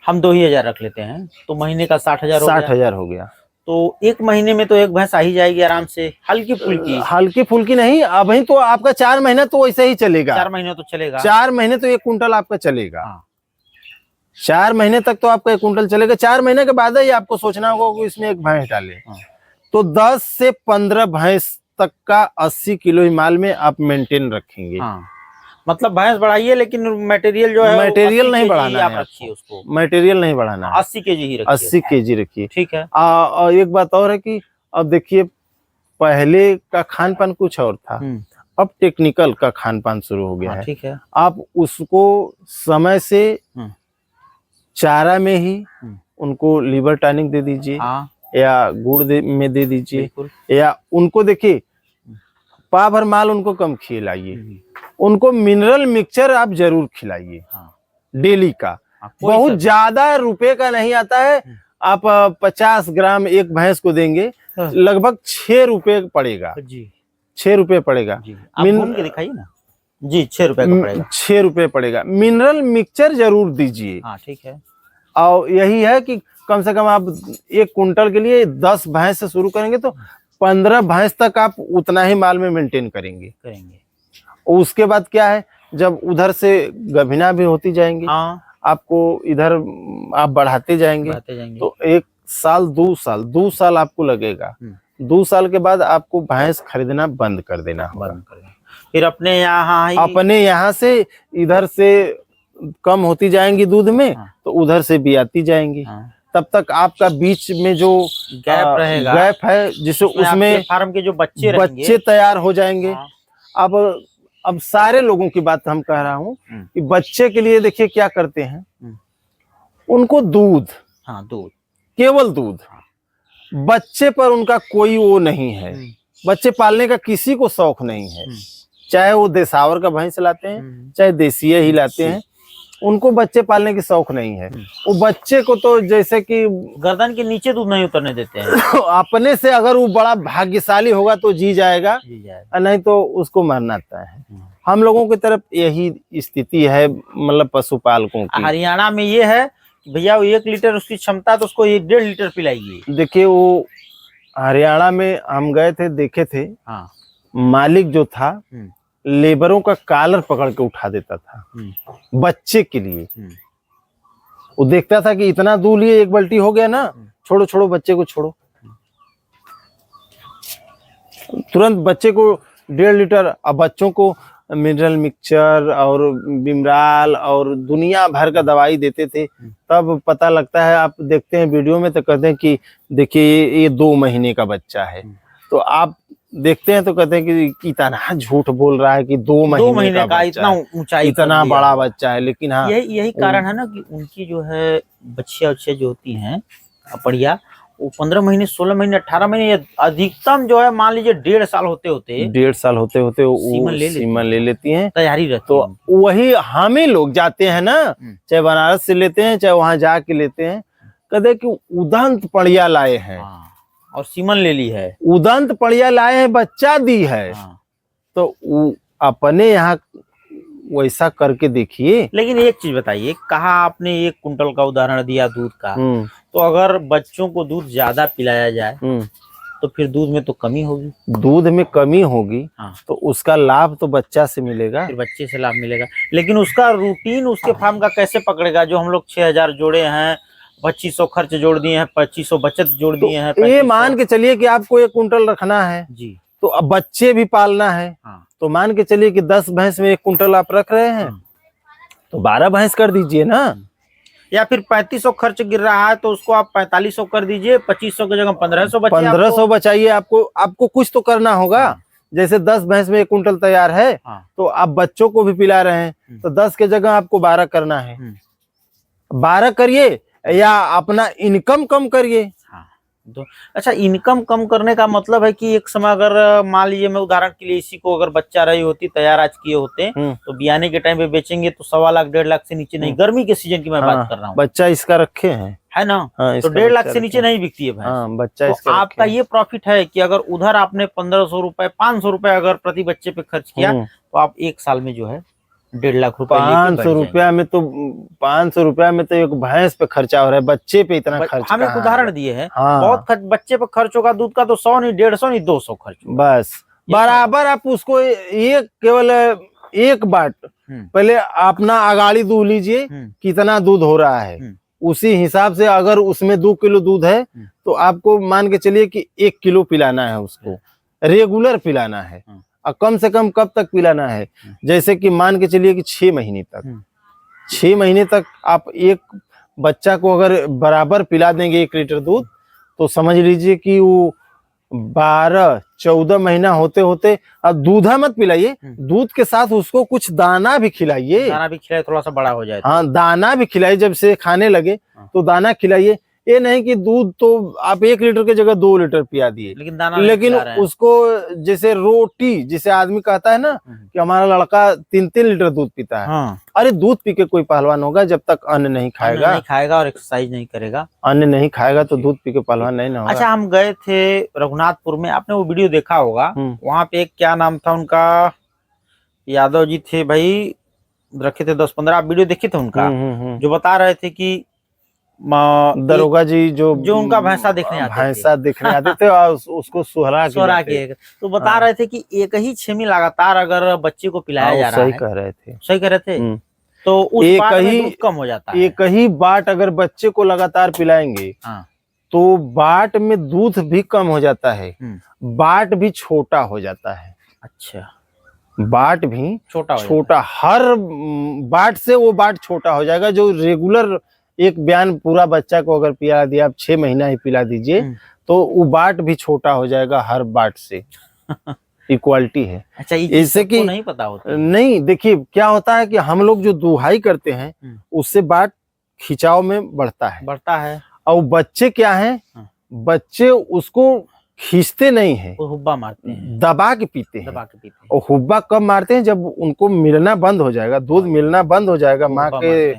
हम 2000 रख लेते हैं तो महीने का 60,000 हो गया।
60,000 हो गया।
तो 1 महीने में तो 1 भैंस आ ही जाएगी आराम से, हल्की फुल्की।
हल्की फुल्की नहीं, अभी तो आपका 4 महीना तो वैसे ही चलेगा।
4 महीने तो चलेगा।
4 महीने तो 1 कुंटल आपका चलेगा। 4 महीने तक तो आपका 1 कुंटल चलेगा। 4 महीने के बाद ही आपको सोचना होगा कि इसमें 1 भैंस डाले। तो 10 से 15 भैंस तक का 80 किलो ही माल में आप मेंटेन रखेंगे।
मतलब भैंस बढ़ाइए लेकिन मटेरियल जो है
मटेरियल नहीं बढ़ाना है
रखिए उसको।
मटेरियल नहीं बढ़ाना है।
80 केजी ही रखिए।
80 केजी रखिए।
ठीक है।
और एक बात और है कि अब देखिए पहले का खान पान कुछ और था, अब टेक्निकल का खान पान शुरू हो गया है।
ठीक है।
आप उसको समय से चारा में ही उनको लिवर टॉनिक दे दीजिए या गुड़ में दे दीजिए, या उनको देखिए पा भर माल उनको कम खिलाइए। उनको मिनरल मिक्सचर आप जरूर खिलाइए डेली का। बहुत ज्यादा रुपए का नहीं आता है। आप 50 ग्राम 1 भैंस को देंगे, लगभग 6 रुपए पड़ेगा जी। 6 रुपए पड़ेगा।
आप घूम के दिखाइए ना जी। 6 रुपए का पड़ेगा।
6 रुपए पड़ेगा। मिनरल मिक्सचर जरूर दीजिए।
ठीक है।
और यही है कि कम से कम आप 1 कुंटल के लिए 10 भैंस से शुरू करेंगे तो 15 भैंस तक आप उतना ही माल में मेंटेन करेंगे। उसके बाद क्या है, जब उधर से गभिना भी होती जाएंगी, आपको इधर आप बढ़ाते जाएंगे। तो 1 साल 2 साल आपको लगेगा। 2 साल के बाद आपको भैंस खरीदना बंद कर देना होगा।
फिर अपने
यहाँ से इधर से कम होती जाएंगी दूध में, तो उधर से भी आती जाएंगी। तब तक आपका बीच में जो गैप है जिससे उसमें
फार्म के जो
बच्चे तैयार हो जाएंगे। अब सारे लोगों की बात हम कह रहा हूँ कि बच्चे के लिए देखिए क्या करते हैं, उनको दूध, केवल दूध, बच्चे पर उनका कोई वो नहीं है। बच्चे पालने का किसी को शौक नहीं है, चाहे वो देसावर का भैंस लाते हैं चाहे देसी ही लाते हैं, उनको बच्चे पालने की शौक नहीं है। वो बच्चे को तो जैसे कि
गर्दन के नीचे दूध नहीं उतरने देते हैं।
अपने से अगर वो बड़ा भाग्यशाली होगा तो जी जाएगा, नहीं तो उसको मरना है। हम लोगों की तरफ यही स्थिति है, मतलब पशुपालकों की।
हरियाणा में ये है भैया 1 लीटर उसकी क्षमता तो उसको 1.5 लीटर पिलाइए।
देखिए वो हरियाणा में हम गए थे, देखे थे। मालिक जो था लेबरों का कॉलर पकड़ के उठा देता था बच्चे के लिए। वो देखता था कि इतना दूध लिए 1 बाल्टी हो गया ना, छोड़ो छोड़ो बच्चे को छोड़ो। तुरंत बच्चे को 1.5 लीटर। अब बच्चों को मिनरल मिक्सचर और बिमराल और दुनिया भर का दवाई देते थे। तब पता लगता है, आप देखते हैं वीडियो में तो कहते हैं कि देखिए ये 2 महीने का बच्चा है। तो आप देखते हैं तो कहते हैं कि इतना झूठ बोल रहा है कि 2 महीने का
इतना ऊंचाई
इतना बड़ा बच्चा है। लेकिन हाँ,
यही कारण है ना कि उनकी जो है बच्चियां जो होती हैं बढ़िया, वो 15 महीने 16 महीने 18 महीने या अधिकतम जो है मान लीजिए 1.5 साल होते होते
1.5 साल होते होते वो सीमन ले लेती हैं,
तैयारी रहती
तो वही हम ही लोग जाते हैं ना, चाहे बनारस से लेते हैं चाहे वहां जाके लेते हैं, कहते कि उदंत पड़िया लाए हैं
और सीमन ले ली है,
उदंत पड़िया लाए हैं, बच्चा दी है। तो अपने यहाँ वैसा करके देखिए।
लेकिन एक चीज बताइए, कहा आपने 1 कुंटल का उदाहरण दिया दूध का, तो अगर बच्चों को दूध ज्यादा पिलाया जाए तो फिर दूध में तो कमी होगी,
दूध में कमी होगी। तो उसका लाभ तो बच्चा से मिलेगा,
फिर बच्चे से लाभ मिलेगा। लेकिन उसका रूटीन उसके फार्म का कैसे पकड़ेगा? जो हम लोग 6,000 जोड़े हैं, 2500 खर्च जोड़ दिए हैं, 2500 बचत जोड़ दिए हैं,
ये मान के चलिए कि आपको 1 कुंटल रखना है
जी,
तो अब बच्चे भी पालना है। तो मान के चलिए कि 10 भैंस में 1 कुंटल आप रख रहे हैं, तो 12 भैंस कर दीजिए ना।
या फिर 3500 खर्च गिर रहा है तो उसको आप 4500 कर दीजिए, 2500 की जगह
1500 बचाइए। आपको कुछ तो करना होगा। जैसे 10 भैंस में 1 कुंटल तैयार है, तो आप बच्चों को भी पिला रहे हैं, तो 10 के जगह आपको 12 करना है। 12 करिए या अपना इनकम कम करिए।
अच्छा, इनकम कम करने का मतलब है कि एक समय अगर मान लीजिए, मैं उदाहरण के लिए इसी को, अगर बच्चा रही होती, तैयार आज किए होते, तो बियाने के टाइम पे बेचेंगे तो 1.25 लाख 1.5 लाख से नीचे नहीं, गर्मी के सीजन की मैं बात कर रहा हूँ।
बच्चा इसका रखे हैं,
है ना, तो 1.5 लाख से नीचे नहीं बिकती है भैंस।
बच्चा
तो आपका ये प्रॉफिट है कि अगर उधर आपने 1500 रुपए 500 रुपए अगर प्रति बच्चे पे खर्च किया, तो आप 1 साल में जो है 1.5 लाख रुपए
500 रुपया में तो 500 रुपया में तो 1 भैंस पे खर्चा हो रहा है, बच्चे पे इतना खर्च।
हम एक उदाहरण दिए हैं। बहुत बच्चे पे खर्च होगा दूध का तो 100 नहीं, 150 नहीं, 200 खर्च, बस
बराबर। आप उसको केवल 1 बाट पहले अपना अगाड़ी दूध लीजिए, कितना दूध हो रहा है, उसी हिसाब से अगर उसमें 2 किलो दूध है तो आपको मान के चलिए कि 1 किलो पिलाना है, उसको रेगुलर पिलाना है। और कम से कम कब तक पिलाना है? जैसे कि मान के चलिए कि 6 महीने तक। 6 महीने तक आप एक बच्चा को अगर बराबर पिला देंगे 1 लीटर दूध, तो समझ लीजिए कि वो 12-14 महीना होते होते, अब दूधा मत पिलाइए, दूध के साथ उसको कुछ दाना भी खिलाइए।
दाना भी खिलाए, थोड़ा सा बड़ा हो जाए।
हाँ, दाना भी खिलाइए। जब से खाने लगे तो दाना खिलाइए। ये नहीं कि दूध तो आप 1 लीटर की जगह 2 लीटर पिया दिए, लेकिन उसको जैसे रोटी, जिसे आदमी कहता है ना कि हमारा लड़का 3-3 लीटर दूध पीता है। अरे दूध पी के कोई पहलवान होगा जब तक अन्न नहीं खाएगा
और एक्सरसाइज नहीं करेगा।
अन्न नहीं खाएगा तो दूध पी के पहलवान नहीं ना होगा।
अच्छा, हम गए थे रघुनाथपुर में, आपने वो वीडियो देखा होगा। वहां पे एक क्या नाम था उनका, यादव जी थे भाई, रखे थे 10-15, आप वीडियो देखे थे उनका, जो बता रहे थे कि
दरोगा जी जो
उनका भैंसा देखने
आते थे और उसको सुहरा के,
तो बता रहे थे कि एक ही 6 महीने लगातार अगर बच्चे को पिलाया जा रहा है, सही कह रहे थे, तो उस बाट में दूध कम हो जाता है।
एक ही बाट अगर बच्चे को लगातार पिलाएंगे तो बाट में दूध भी कम हो जाता है, बाट भी छोटा हो जाता है।
अच्छा,
बाट भी छोटा, हर बाट से वो बाट छोटा हो जाएगा। जो रेगुलर एक बयान पूरा बच्चा को अगर पिला दिया, आप 6 महीना ही पिला दीजिए, तो वो बाट भी छोटा हो जाएगा हर बाट से। इक्वालिटी है।
अच्छा, इससे कि नहीं पता होता?
नहीं, देखिए क्या होता है कि हम लोग जो दुहाई करते हैं उससे बाट खिंचाव में बढ़ता है। और बच्चे क्या हैं, बच्चे उसको खींचते नहीं है,
हुब्बा मारते हैं,
दबा के पीते हैं। और हुब्बा कब मारते हैं? जब उनको मिलना बंद हो जाएगा, दूध मिलना बंद हो जाएगा माँ के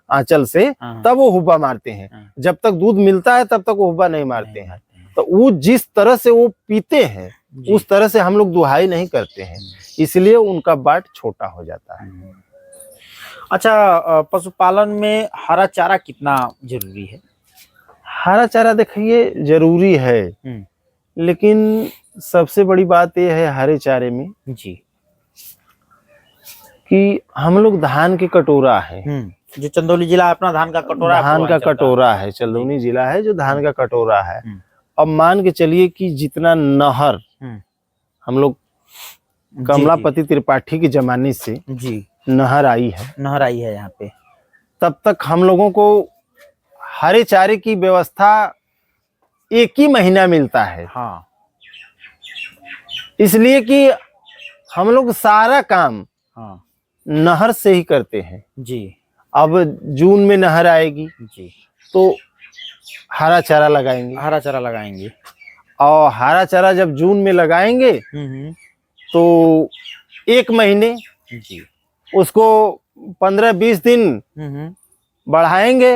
आंचल से, तब वो हुब्बा मारते हैं। जब तक दूध मिलता है तब तक वो हुब्बा नहीं मारते हैं। तो वो जिस तरह से वो पीते हैं उस तरह से हम लोग दुहाई नहीं करते हैं, इसलिए उनका बाट छोटा हो जाता है।
अच्छा, पशुपालन में हरा चारा कितना जरूरी है?
हरा चारा देखिए जरूरी है, लेकिन सबसे बड़ी बात यह है हरे चारे में
जी
कि हम लोग धान के कटोरा है,
जो चंदौली जिला अपना धान का कटोरा
है, चंदौली जिला है जो धान का कटोरा है। अब मान के चलिए कि जितना नहर हम लोग कमलापति त्रिपाठी के जमाने से नहर आई है
यहाँ पे,
तब तक हम लोगों को हरे चारे की व्यवस्था 1 ही महीना मिलता है। इसलिए कि हम लोग सारा काम
हाँ
नहर से ही करते हैं।
जी
अब जून में नहर आएगी
जी,
तो हरा चारा लगाएंगे,
हरा चारा लगाएंगे।
और हरा चारा जब जून में लगाएंगे तो 1 महीने
जी,
उसको 15-20 दिन बढ़ाएंगे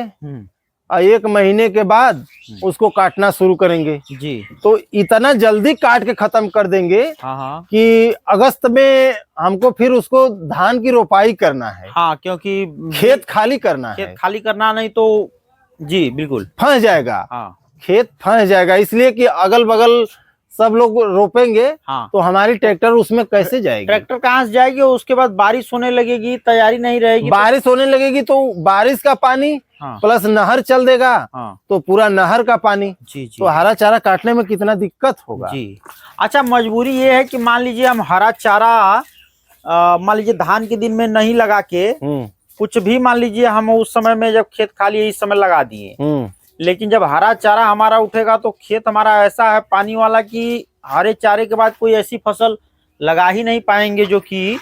और 1 महीने के बाद उसको काटना शुरू करेंगे।
जी,
तो इतना जल्दी काट के खत्म कर देंगे
हाँ हाँ
कि अगस्त में हमको फिर उसको धान की रोपाई करना है।
हाँ, क्योंकि
खेत खाली करना है,
खेत खाली करना, नहीं तो जी बिल्कुल
फंस जाएगा,
हाँ
खेत फंस जाएगा। इसलिए कि अगल बगल सब लोग रोपेंगे
हाँ,
तो हमारी ट्रैक्टर उसमें कैसे जाएगी?
ट्रैक्टर कहाँ से जाएगी? और उसके बाद बारिश होने लगेगी, तैयारी नहीं रहेगी,
बारिश होने लगेगी तो बारिश का पानी
हाँ
प्लस नहर चल देगा,
हाँ
तो पूरा नहर का पानी,
जी जी
तो हरा चारा काटने में कितना दिक्कत होगा।
जी। अच्छा, मजबूरी ये है कि मान लीजिए हम हरा चारा मान लीजिए धान के दिन में नहीं लगा के कुछ भी, मान लीजिए हम उस समय में जब खेत खाली है इस समय लगा दिए, लेकिन जब हरा चारा हमारा उठेगा तो खेत हमारा ऐसा है पानी वाला कि हरे चारे के बाद कोई ऐसी फसल लगा ही नहीं पाएंगे जो कि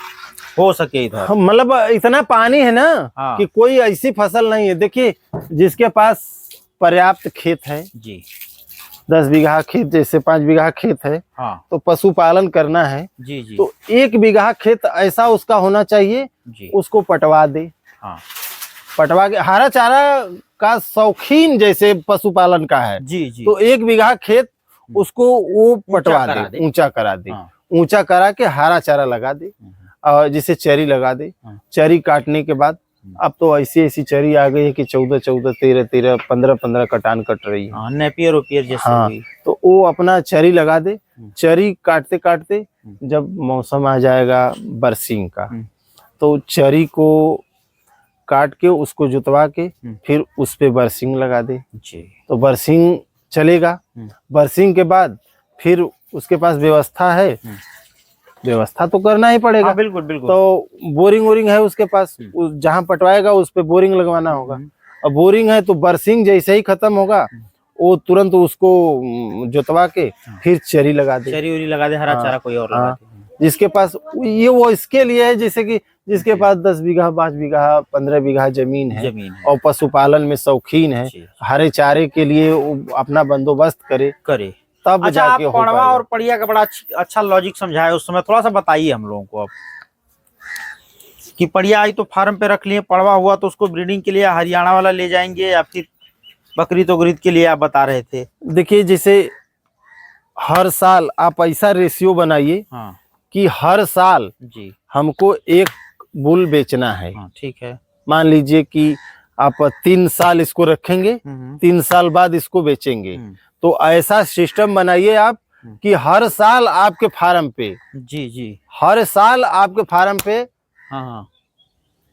हो सके इधर।
मतलब इतना पानी है ना
हाँ।
कि कोई ऐसी फसल नहीं है। देखिए, जिसके पास पर्याप्त खेत है,
जी
10 बीघा खेत, जैसे 5 बीघा खेत है,
हाँ
तो पशुपालन करना है,
जी जी,
तो 1 बीघा खेत ऐसा उसका होना चाहिए,
जी
उसको पटवा दे।
हाँ
पटवा के हरा चारा का शौकीन जैसे पशुपालन का है,
जी जी,
तो 1 बीघा खेत उसको वो पटवा दे, ऊंचा करा दे,
हाँ।
ऊंचा करा के हरा चारा लगा दे, और जिसे चरी लगा दे। चरी काटने के बाद अब तो ऐसी ऐसी चरी आ गई है कि 14-14, 13-13, 15-15 कटान कट रही है।
नेपियर ओपियर जैसे
हाँ,
हुई।
तो वो अपना चरी लगा दे। चरी काटते काटते जब मौसम आ जाएगा बरसिंग का, तो चरी को काट के उसको जुतवा के फिर उस पे बरसिंग लगा दे, तो बरसिंग चलेगा। बरसिंग के बाद फिर उसके पास व्यवस्था है, व्यवस्था तो करना ही पड़ेगा।
हाँ, बिल्कुल बिल्कुल।
तो बोरिंग वोरिंग है उसके पास, जहाँ पटवाएगा उस पे बोरिंग लगवाना होगा। और बोरिंग है तो बरसिंग जैसे ही खत्म होगा वो तुरंत उसको जुतवा के फिर चरी लगा दे,
चरी उरी लगा दे, हरा चारा कोई और लगा दे।
जिसके पास ये वो इसके लिए है, जैसे कि जिसके पास 10 बीघा, 5 बीघा, 15 बीघा जमीन है और पशुपालन में शौकीन है, हरे चारे के लिए वो अपना बंदोबस्त करे तब
अच्छा,
जाके
आप पड़वा और पड़िया का बड़ा अच्छा लॉजिक समझाए उस समय, थोड़ा सा बताइए हम लोगों को अब कि पड़िया आई तो फार्म पे रख लिए, पड़वा हुआ तो उसको ब्रीडिंग के लिए हरियाणा वाला ले जाएंगे या फिर बकरी तो गरीद के लिए आप बता रहे थे।
देखिए, जैसे हर साल आप ऐसा रेशियो बनाइए कि हर साल
जी
हमको 1 बुल बेचना है।
ठीक है,
मान लीजिए कि आप 3 साल इसको रखेंगे, 3 साल बाद इसको बेचेंगे, तो ऐसा सिस्टम बनाइए आप कि हर साल आपके फार्म पे
जी
हर साल आपके फार्म पे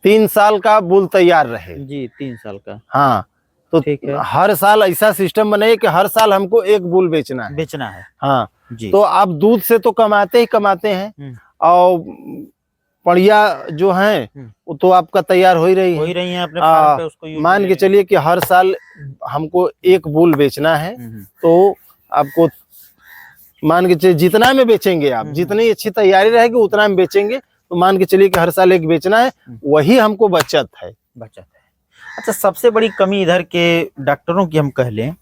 3 साल का बुल तैयार रहे
जी, 3 साल का।
हाँ, तो हर साल ऐसा सिस्टम बनाइए कि हर साल हमको 1 बुल बेचना है। हाँ जी, तो आप दूध से तो कमाते ही कमाते हैं, और पड़िया जो है वो तो आपका तैयार हो ही रही है
अपने फार्म पे, उसको
मान के चलिए कि हर साल हमको 1 बुल बेचना है, तो आपको मान के चलिए जितना में बेचेंगे आप, जितनी अच्छी तैयारी रहेगी उतना में बेचेंगे, तो मान के चलिए कि हर साल 1 बेचना है, वही हमको बचत है।
अच्छा, सबसे बड़ी कमी इधर के डॉक्टरों की हम कह लें,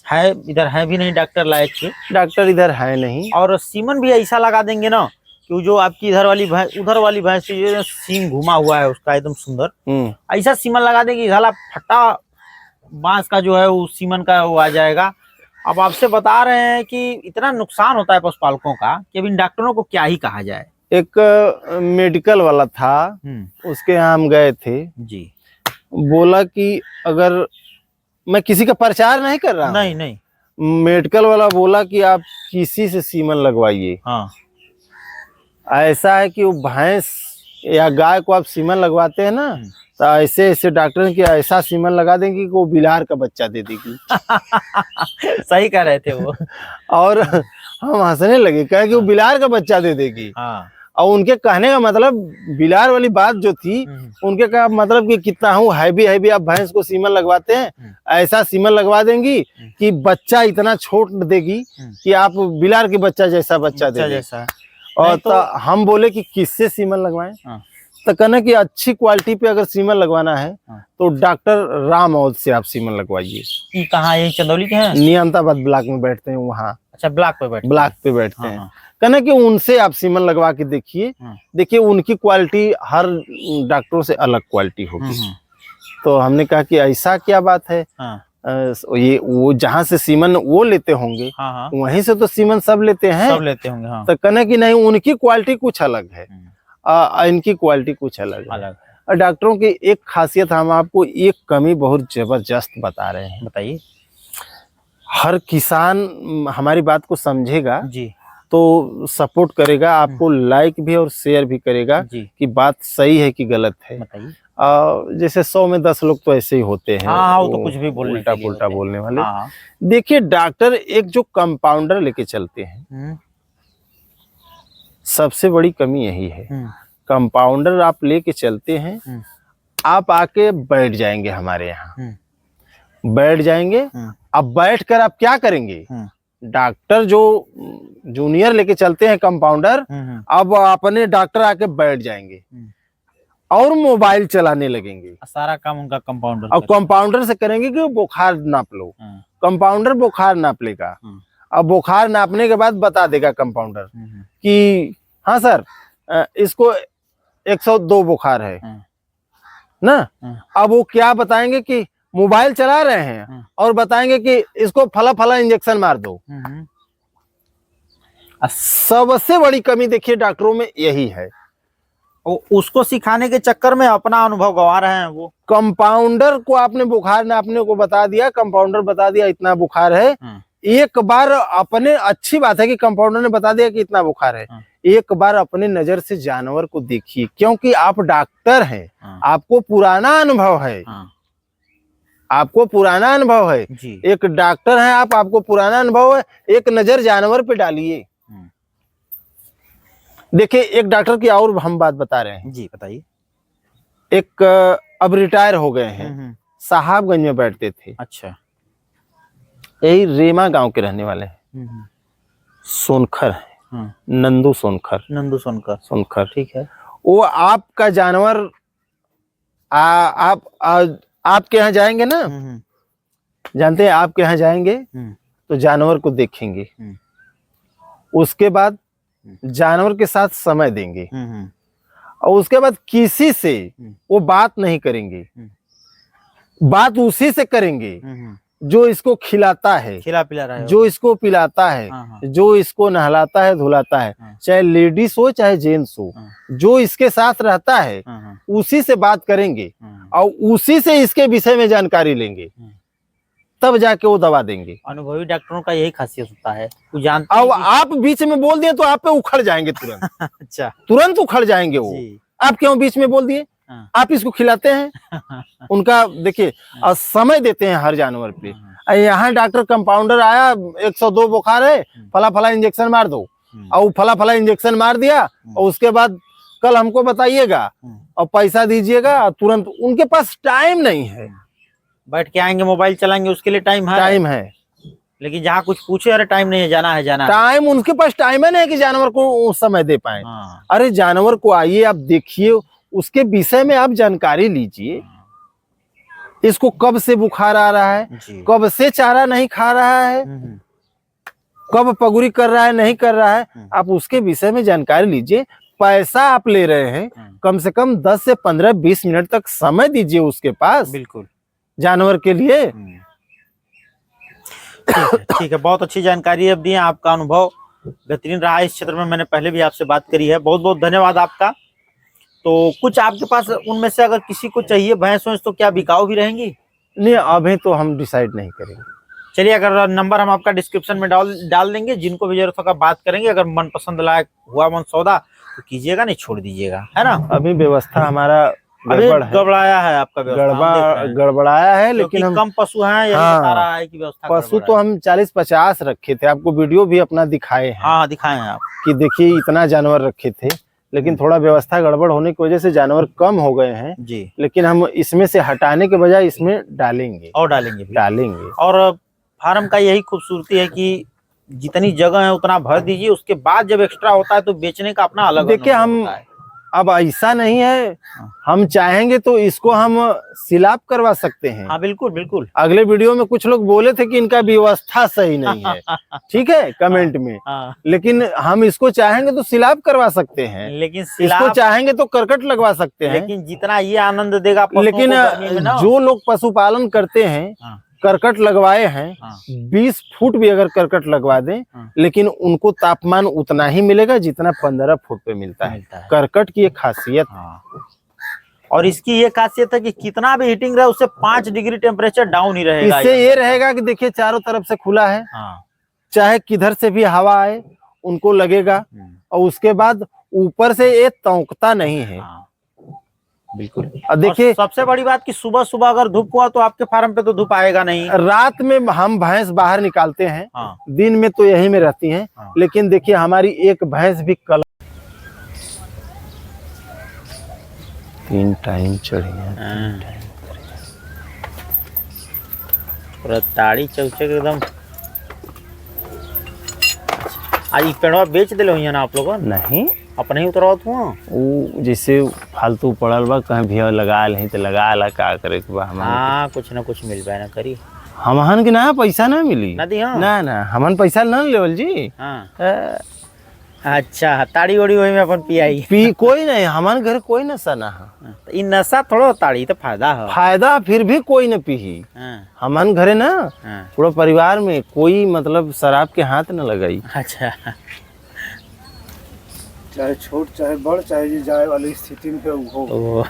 है इधर है भी नहीं डॉक्टर लायक के,
डॉक्टर इधर है नहीं, और
सीमन भी ऐसा लगा देंगे ना कि जो आपकी इधर वाली भैंस, उधर वाली भैंस सींग घुमा हुआ है उसका एकदम सुंदर, ऐसा सीमन लगा देंगे झाला फटा बांस का जो है वो सीमन का वो आ जाएगा। अब आपसे बता रहे हैं कि इतना नुकसान होता है पशुपालकों का कि अब इन डॉक्टरों को क्या ही कहा जाए।
एक मेडिकल वाला था, उसके यहाँ हम गए थे जी, बोला कि अगर मैं किसी का प्रचार नहीं कर रहा, नहीं, मेडिकल वाला बोला कि आप किसी से सीमन लगवाइए। ऐसा है कि वो भैंस या गाय को आप सीमन लगवाते हैं ना, तो ऐसे ऐसे डॉक्टर की ऐसा सीमन लगा देंगे कि वो बिलार का बच्चा दे देगी।
सही कह रहे थे वो।
और हम हंसने लगे, कहे कि वो बिलार का बच्चा दे देगी। और उनके कहने का मतलब, बिलार वाली बात जो थी, उनके का मतलब कि कितना हूँ हैवी आप भैंस को सीमन लगवाते हैं, ऐसा सीमन लगवा देंगी कि बच्चा इतना छोट देगी कि आप बिलार के बच्चा जैसा बच्चा दे देगी। और तो हम बोले कि किससे सीमन लगवाएं,
हाँ।
तो कहना कि अच्छी क्वालिटी पे अगर सीमन लगवाना है
हाँ।
तो डॉक्टर राम औध से आप सीमन लगवाइए।
ये कहाँ, यही चंदौली के हैं?
नियंताबाद ब्लॉक में बैठते हैं वहाँ।
अच्छा, ब्लॉक पे बैठते
हैं।
हाँ।
कहना कि उनसे आप सीमन लगवा के देखिए।
हाँ।
देखिए उनकी क्वालिटी हर डॉक्टरों से अलग क्वालिटी होगी। तो हमने कहा कि ऐसा क्या बात है।
हाँ।
ये वो जहाँ से सीमन वो लेते होंगे,
हाँ।
वहीं से तो सीमन सब लेते हैं।
सब लेते होंगे हाँ।
तो कहना कि नहीं, उनकी क्वालिटी कुछ अलग है, इनकी क्वालिटी कुछ अलग है। और डॉक्टरों की एक खासियत हम आपको एक कमी बहुत जबरदस्त बता रहे हैं।
बताइए।
हर किसान हमारी बात को समझेगा
जी,
तो सपोर्ट करेगा, आपको लाइक भी और शेयर भी करेगा कि बात सही है कि गलत है।
बताइए।
जैसे 100 में 10 लोग तो ऐसे ही होते हैं।
हाँ, वो तो कुछ भी बोलने
उल्टा पुल्टा बोलने वाले।
हाँ।
देखिए डॉक्टर एक जो कंपाउंडर लेके चलते हैं, सबसे बड़ी कमी यही है। कंपाउंडर आप लेके चलते हैं, आप आके बैठ जाएंगे हमारे यहाँ, बैठ जाएंगे। अब बैठ कर आप क्या करेंगे? डॉक्टर जो जूनियर लेके चलते हैं कंपाउंडर, अब अपने डॉक्टर आके बैठ जाएंगे और मोबाइल चलाने लगेंगे।
सारा काम उनका कंपाउंडर।
अब कंपाउंडर से करेंगे कि बुखार नाप लो। कंपाउंडर बुखार नाप लेगा। अब बुखार नापने के बाद बता देगा कंपाउंडर कि हाँ सर, इसको 102 बुखार है ना। अब वो क्या बताएंगे कि मोबाइल चला रहे हैं और बताएंगे कि इसको फला फला इंजेक्शन मार दो। सबसे बड़ी कमी देखिए डॉक्टरों में यही है।
उसको सिखाने के चक्कर में अपना अनुभव गंवा रहे हैं। वो
कंपाउंडर को आपने बुखार नापने को बता दिया, कंपाउंडर बता दिया इतना बुखार है। एक बार अपने, अच्छी बात है कि कंपाउंडर ने बता दिया कि इतना बुखार है, एक बार अपने नजर से जानवर को देखिए, क्योंकि आप डॉक्टर हैं, आपको पुराना अनुभव है। आपको पुराना अनुभव है, एक डॉक्टर हैं आप, आपको पुराना अनुभव है। एक नजर जानवर पे डालिए। देखिए एक डॉक्टर की और हम बात बता रहे हैं।
जी बताइए।
एक अब रिटायर हो गए हैं, साहबगंज में बैठते थे।
अच्छा।
यही रेमा गांव के रहने वाले हैं। सोनखर है, नंदू सोनखर। ठीक है। वो आपका जानवर आपके यहाँ जाएंगे ना, जानते हैं, आपके यहाँ जाएंगे तो जानवर को देखेंगे, उसके बाद जानवर के साथ समय देंगे और उसके बाद किसी से वो बात नहीं करेंगे, बात उसी से करेंगे जो इसको खिलाता है,
खिला पिला रहा है,
जो इसको पिलाता है, जो इसको नहलाता है धुलाता है, चाहे लेडीज हो चाहे जेंट्स हो, जो इसके साथ रहता है उसी से बात करेंगे और उसी से इसके विषय में जानकारी लेंगे, तब जाके वो दवा देंगे।
अनुभवी डॉक्टरों का यही खासियत होता है, वो जानते
हैं। अब आप बीच में बोल दिए तो आप पे उखड़ जाएंगे तुरंत। अच्छा, तुरंत उखड़ जाएंगे वो। आप क्यों बीच में बोल दिए? आप इसको खिलाते हैं, उनका देखिए समय देते हैं हर जानवर पे। यहाँ डॉक्टर कंपाउंडर आया, 102 बुखार है, फला फला इंजेक्शन मार दो, और फला फला इंजेक्शन मार दिया और उसके बाद कल हमको बताइएगा और पैसा दीजिएगा। तुरंत उनके पास टाइम नहीं है,
बैठ के आएंगे मोबाइल चलाएंगे, उसके लिए टाइम है, लेकिन जहाँ कुछ पूछे अरे टाइम नहीं है, जाना है टाइम,
उनके पास टाइम है नहीं कि जानवर को समय दे पाए। अरे जानवर को आइए, आप देखिए, उसके विषय में आप जानकारी लीजिए, इसको कब से बुखार आ रहा है, कब से चारा नहीं खा रहा है, कब पगुरी कर रहा है नहीं कर रहा है, आप उसके विषय में जानकारी लीजिए। पैसा आप ले रहे हैं, कम से कम 10 से 15-20 मिनट तक समय दीजिए उसके पास,
बिल्कुल, जानवर
के लिए।
ठीक है, बहुत अच्छी जानकारी अब दी है, आपका अनुभव बेहतरीन रहा इस क्षेत्र में, मैंने पहले भी आपसे बात करी है, बहुत बहुत धन्यवाद आपका। तो कुछ आपके पास उनमें से अगर किसी को चाहिए भैंस तो क्या बिकाऊ भी रहेंगी?
नहीं, अभी तो हम डिसाइड नहीं करेंगे।
चलिए, अगर नंबर हम आपका डिस्क्रिप्शन में डाल देंगे, जिनको भी जरूरत होगा बात करेंगे, अगर मन पसंद लायक हुआ मन सौदा तो कीजिएगा, नहीं छोड़ दीजिएगा, है ना।
अभी व्यवस्था हमारा
गड़बड़ाया है, आपका
गड़बड़ाया है, लेकिन हम
कम पशु हैं, यही बता रहा है कि व्यवस्था
पशु तो हम 40-50 रखे थे, आपको वीडियो भी अपना दिखाए हैं।
हाँ, दिखाए हैं आप
कि देखिए इतना जानवर रखे थे, लेकिन थोड़ा व्यवस्था गड़बड़ होने की वजह से जानवर कम हो गए हैं
जी,
लेकिन हम इसमें से हटाने के बजाय इसमें डालेंगे।
और
और
फार्म का यही खूबसूरती है कि जितनी जगह है उतना भर दीजिए, उसके बाद जब एक्स्ट्रा होता है तो बेचने का अपना अलग
देखिए
अनुभव
हम
होता है।
अब ऐसा नहीं है, हम चाहेंगे तो इसको हम सिलाप करवा सकते हैं।
हाँ बिल्कुल बिल्कुल।
अगले वीडियो में कुछ लोग बोले थे कि इनका व्यवस्था सही नहीं है, ठीक है, कमेंट में।
हाँ,
लेकिन हम इसको चाहेंगे तो सिलाप करवा सकते हैं,
लेकिन
इसको
सिलाप,
चाहेंगे तो करकट लगवा सकते हैं।
लेकिन जितना ये आनंद देगा पशुओं
लेकिन
को गर्मी में ना,
जो लोग पशुपालन करते हैं,
हाँ,
करकट लगवाए हैं,
हाँ,
20 फुट भी अगर करकट लगवा दें,
हाँ,
लेकिन उनको तापमान उतना ही मिलेगा जितना 15 फुट पे मिलता है। करकट की एक खासियत।
हाँ। और इसकी ये खासियत है कि कितना भी हीटिंग रहे उससे 5 डिग्री टेम्परेचर डाउन ही रहेगा।
इससे ये रहेगा कि देखिए चारों तरफ से खुला है,
हाँ,
चाहे किधर से भी हवा आए उनको लगेगा, और उसके बाद ऊपर से ये तौंकता नहीं है।
हाँ, बिल्कुल।
और देखिए
सबसे बड़ी बात कि सुबह सुबह अगर धूप हुआ तो आपके फार्म पे तो धूप आएगा नहीं।
रात में हम भैंस बाहर निकालते हैं,
हाँ,
दिन में तो यही में रहती हैं।
हाँ।
लेकिन देखिए हमारी एक भैंस भी कल 3 टाइम चढ़ी है।
पूरा ताड़ी चौचक एकदम। आज ई पेड़वा बेच दिले हुई ना आप लोगों ने?
नहीं,
अपने ही उतरवात हुआ।
वो जैसे फालतू पड़ल बा, कहीं भी लगा ले तो लगा ला, का करे के बा।
हाँ, कुछ ना कुछ मिल पाए ना करी।
हमहन के ना पैसा ना मिली
ना दी। हाँ,
ना ना, हमन पैसा ना लेवल जी।
हाँ, अच्छा, ताड़ी ओड़ी वही में अपन पियाई
पी कोई नहीं, हमारे घर कोई नशा ना है।
तो इ नशा थोड़ा ताड़ी तो फायदा है।
फायदा फिर भी कोई न पी।
हाँ,
हमारे घरे ना
हाँ,
पूरा परिवार में कोई मतलब शराब के हाथ न लगाई।
अच्छा,
चाहे छोट चाहे बड़ चाहे जी जाए वाली स्थिति में हो।
ओ